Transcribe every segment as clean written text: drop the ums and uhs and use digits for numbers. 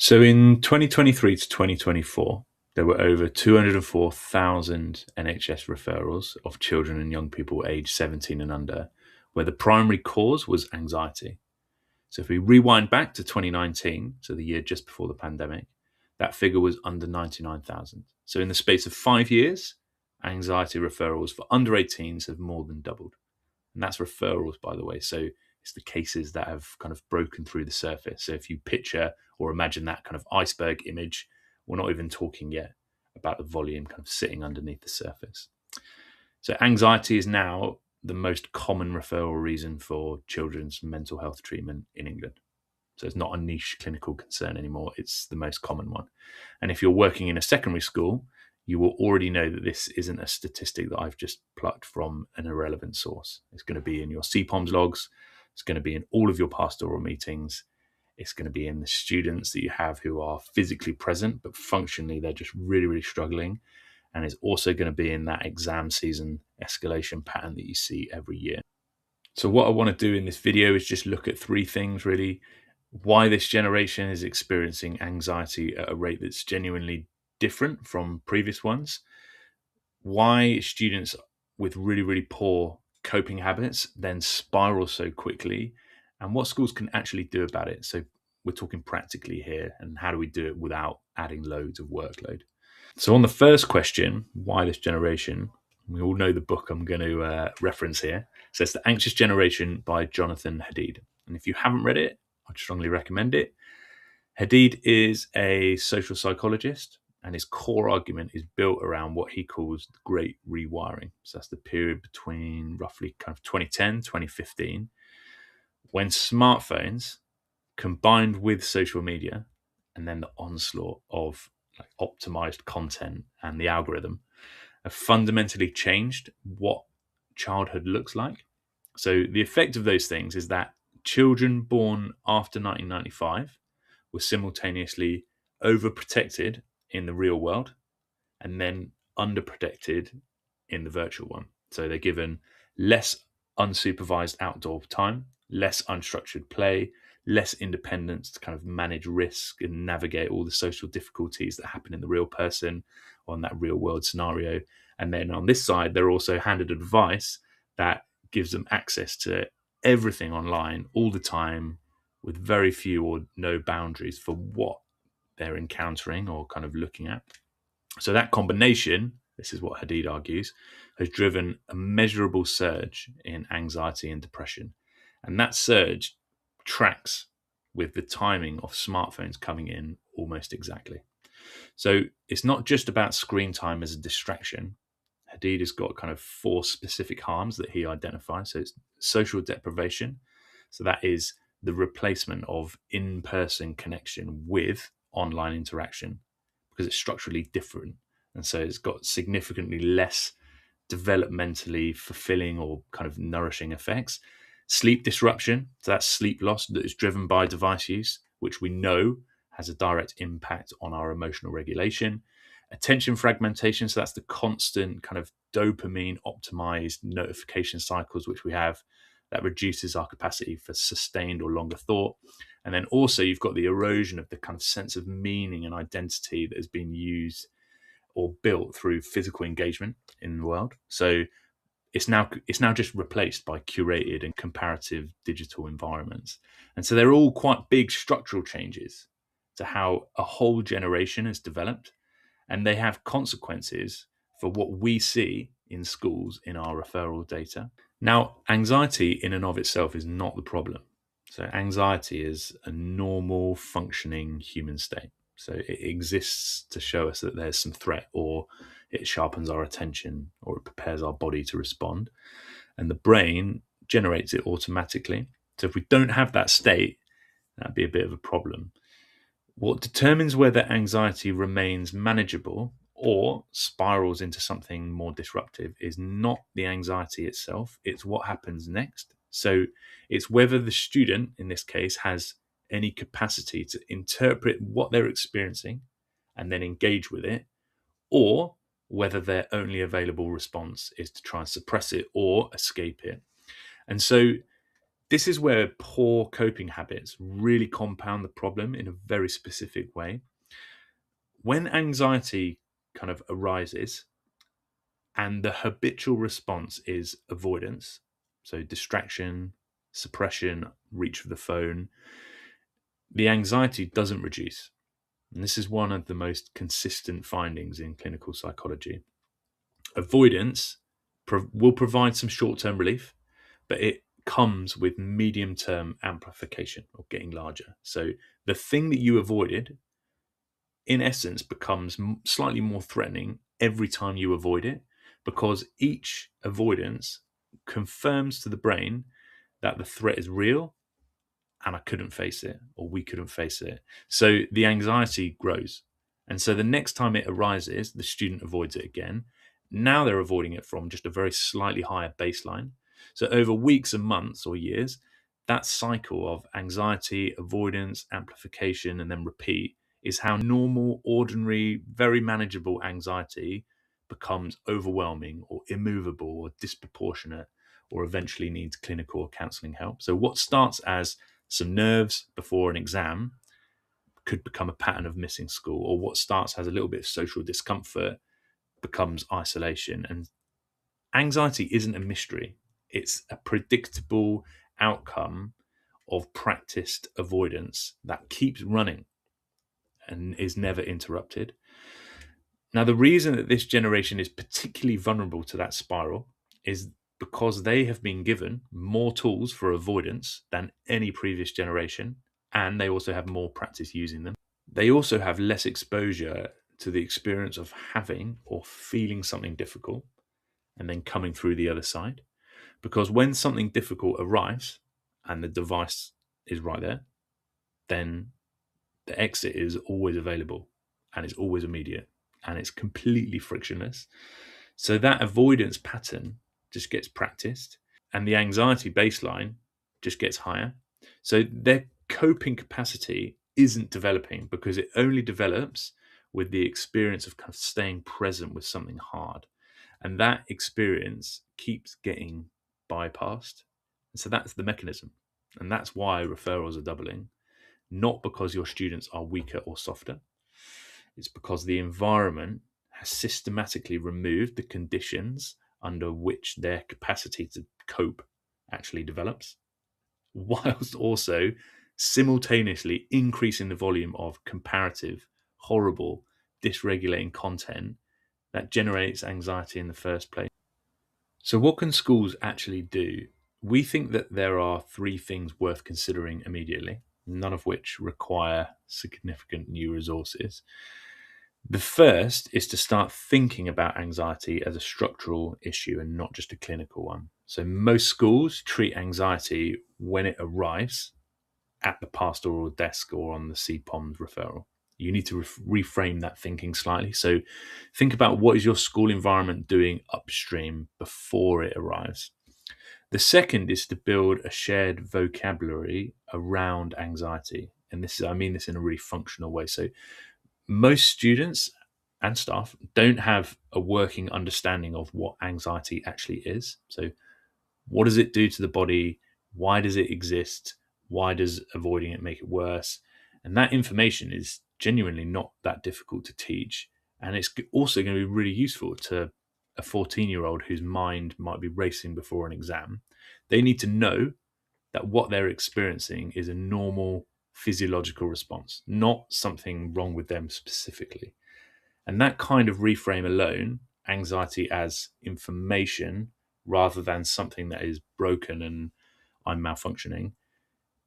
So in 2023 to 2024, there were over 204,000 NHS referrals of children and young people aged 17 and under, where the primary cause was anxiety. So if we rewind back to 2019, so the year just before the pandemic, that figure was under 99,000. So in the space of 5 years, anxiety referrals for under 18s have more than doubled. And that's referrals, by the way. So it's the cases that have kind of broken through the surface. So if you picture or imagine that kind of iceberg image, we're not even talking yet about the volume kind of sitting underneath the surface. So anxiety is now the most common referral reason for children's mental health treatment in England. So it's not a niche clinical concern anymore. It's the most common one. And if you're working in a secondary school, you will already know that this isn't a statistic that I've just plucked from an irrelevant source. It's going to be in your CPOMS logs. It's going to be in all of your pastoral meetings. It's going to be in the students that you have who are physically present, but functionally they're just really, really struggling. And it's also going to be in that exam season escalation pattern that you see every year. So what I want to do in this video is just look at three things really. Why this generation is experiencing anxiety at a rate that's genuinely different from previous ones. Why students with really, really poor coping habits then spiral so quickly, and what schools can actually do about it. So we're talking practically here, and how do we do it without adding loads of workload? So on the first question, why this generation, we all know the book I'm going to reference here. So it's The Anxious Generation by Jonathan Haidt. And if you haven't read it, I'd strongly recommend it. Haidt is a social psychologist, and his core argument is built around what he calls the Great Rewiring. So that's the period between roughly kind of 2010, 2015, when smartphones combined with social media and then the onslaught of optimized content and the algorithm have fundamentally changed what childhood looks like. So the effect of those things is that children born after 1995 were simultaneously overprotected in the real world and then underprotected in the virtual one. So they're given less unsupervised outdoor time, less unstructured play, less independence to kind of manage risk and navigate all the social difficulties that happen in the real person or in that real world scenario. And then on this side, they're also handed advice that gives them access to everything online all the time with very few or no boundaries for what they're encountering or kind of looking at. So that combination, this is what Haidt argues, has driven a measurable surge in anxiety and depression. And that surge tracks with the timing of smartphones coming in almost exactly. So it's not just about screen time as a distraction. Haidt has got kind of four specific harms that he identifies. So it's social deprivation. So that is the replacement of in-person connection with online interaction because it's structurally different. And so it's got significantly less developmentally fulfilling or kind of nourishing effects. Sleep disruption, so that's sleep loss that is driven by device use, which we know has a direct impact on our emotional regulation. Attention fragmentation, so that's the constant kind of dopamine optimized notification cycles which we have that reduces our capacity for sustained or longer thought. And then also you've got the erosion of the kind of sense of meaning and identity that has been used or built through physical engagement in the world. So it's now just replaced by curated and comparative digital environments. And so they're all quite big structural changes to how a whole generation has developed, and they have consequences for what we see in schools in our referral data. Now, anxiety in and of itself is not the problem. So anxiety is a normal functioning human state. So it exists to show us that there's some threat, or it sharpens our attention, or it prepares our body to respond. And the brain generates it automatically. So if we don't have that state, that'd be a bit of a problem. What determines whether anxiety remains manageable or spirals into something more disruptive is not the anxiety itself, it's what happens next. So it's whether the student, in this case, has any capacity to interpret what they're experiencing and then engage with it, or whether their only available response is to try and suppress it or escape it. And so This is where poor coping habits really compound the problem in a very specific way. When anxiety kind of arises and the habitual response is avoidance, so distraction, suppression, reach for the phone, the anxiety doesn't reduce. And this is one of the most consistent findings in clinical psychology. Avoidance will provide some short term relief, but it comes with medium term amplification or getting larger. So the thing that you avoided, in essence, becomes slightly more threatening every time you avoid it, because each avoidance confirms to the brain that the threat is real and I couldn't face it, or we couldn't face it. So the anxiety grows. And so the next time it arises, the student avoids it again. Now they're avoiding it from just a very slightly higher baseline. So over weeks and months or years, that cycle of anxiety, avoidance, amplification, and then repeat is how normal, ordinary, very manageable anxiety becomes overwhelming or immovable or disproportionate or eventually needs clinical or counseling help. So what starts as some nerves before an exam could become a pattern of missing school, or what starts as a little bit of social discomfort becomes isolation. And anxiety isn't a mystery, it's a predictable outcome of practiced avoidance that keeps running and is never interrupted. Now, the reason that this generation is particularly vulnerable to that spiral is because they have been given more tools for avoidance than any previous generation, and they also have more practice using them. They also have less exposure to the experience of having or feeling something difficult and then coming through the other side. Because when something difficult arrives and the device is right there, then the exit is always available and it's always immediate and it's completely frictionless. So that avoidance pattern just gets practiced and the anxiety baseline just gets higher. So their coping capacity isn't developing because it only develops with the experience of kind of staying present with something hard. And that experience keeps getting bypassed. And so that's the mechanism. And that's why referrals are doubling, not because your students are weaker or softer. It's because the environment has systematically removed the conditions under which their capacity to cope actually develops, whilst also simultaneously increasing the volume of comparative, horrible, dysregulating content that generates anxiety in the first place. So, what can schools actually do? We think that there are three things worth considering immediately, none of which require significant new resources. The first is to start thinking about anxiety as a structural issue and not just a clinical one. So, most schools treat anxiety when it arrives at the pastoral desk or on the CPOMS referral. You need to reframe that thinking slightly. So think about what is your school environment doing upstream before it arrives. The second is to build a shared vocabulary around anxiety. And I mean this in a really functional way. So most students and staff don't have a working understanding of what anxiety actually is. So what does it do to the body? Why does it exist? Why does avoiding it make it worse? And that information is genuinely not that difficult to teach. And it's also going to be really useful to a 14-year-old whose mind might be racing before an exam. They need to know that what they're experiencing is a normal physiological response, not something wrong with them specifically. And that kind of reframe alone, anxiety as information rather than something that is broken and I'm malfunctioning,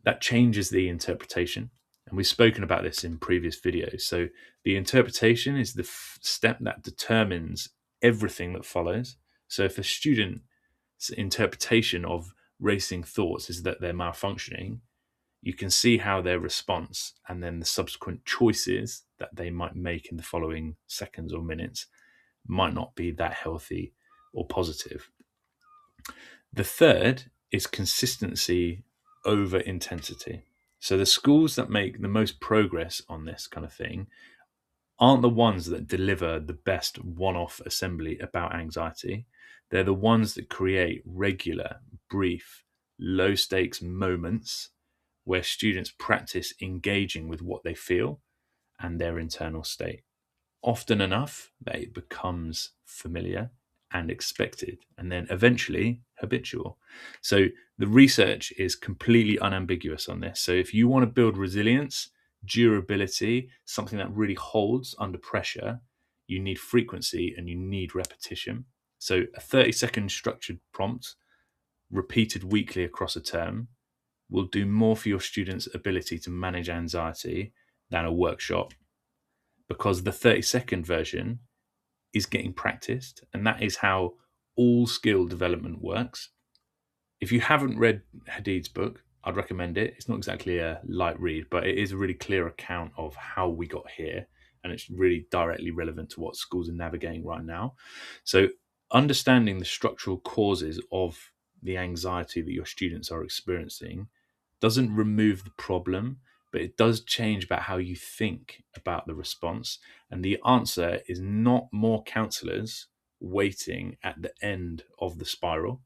that changes the interpretation. And we've spoken about this in previous videos. So the interpretation is the step that determines everything that follows. So if a student's interpretation of racing thoughts is that they're malfunctioning, you can see how their response and then the subsequent choices that they might make in the following seconds or minutes might not be that healthy or positive. The third is consistency over intensity. So the schools that make the most progress on this kind of thing aren't the ones that deliver the best one-off assembly about anxiety. They're the ones that create regular, brief, low stakes moments where students practice engaging with what they feel and their internal state. Often enough that it becomes familiar and expected, and then eventually habitual. So the research is completely unambiguous on this. So if you want to build resilience, durability, something that really holds under pressure, you need frequency and you need repetition. So a 30-second structured prompt repeated weekly across a term will do more for your students' ability to manage anxiety than a workshop, because the 30-second version is getting practiced, and that is how all skill development works. If you haven't read Haidt's book, I'd recommend it. It's not exactly a light read, but it is a really clear account of how we got here, and it's really directly relevant to what schools are navigating right now. So understanding the structural causes of the anxiety that your students are experiencing doesn't remove the problem, but it does change about how you think about the response. And the answer is not more counselors waiting at the end of the spiral.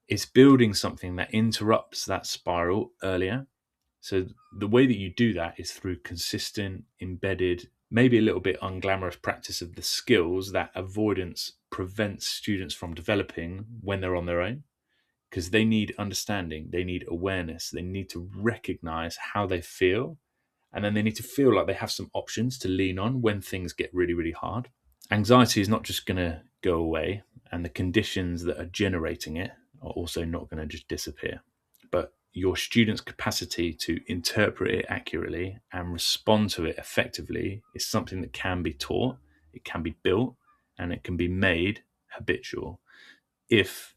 It's building something that interrupts that spiral earlier. So the way that you do that is through consistent, embedded, maybe a little bit unglamorous practice of the skills that avoidance prevents students from developing when they're on their own, because they need understanding, they need awareness, they need to recognize how they feel, and then they need to feel like they have some options to lean on when things get really, really hard. Anxiety is not just going to go away, and the conditions that are generating it are also not going to just disappear. But your students' capacity to interpret it accurately and respond to it effectively is something that can be taught, it can be built, and it can be made habitual if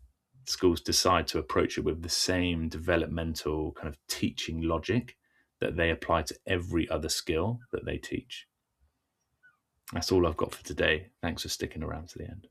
schools decide to approach it with the same developmental kind of teaching logic that they apply to every other skill that they teach. That's all I've got for today. Thanks for sticking around to the end.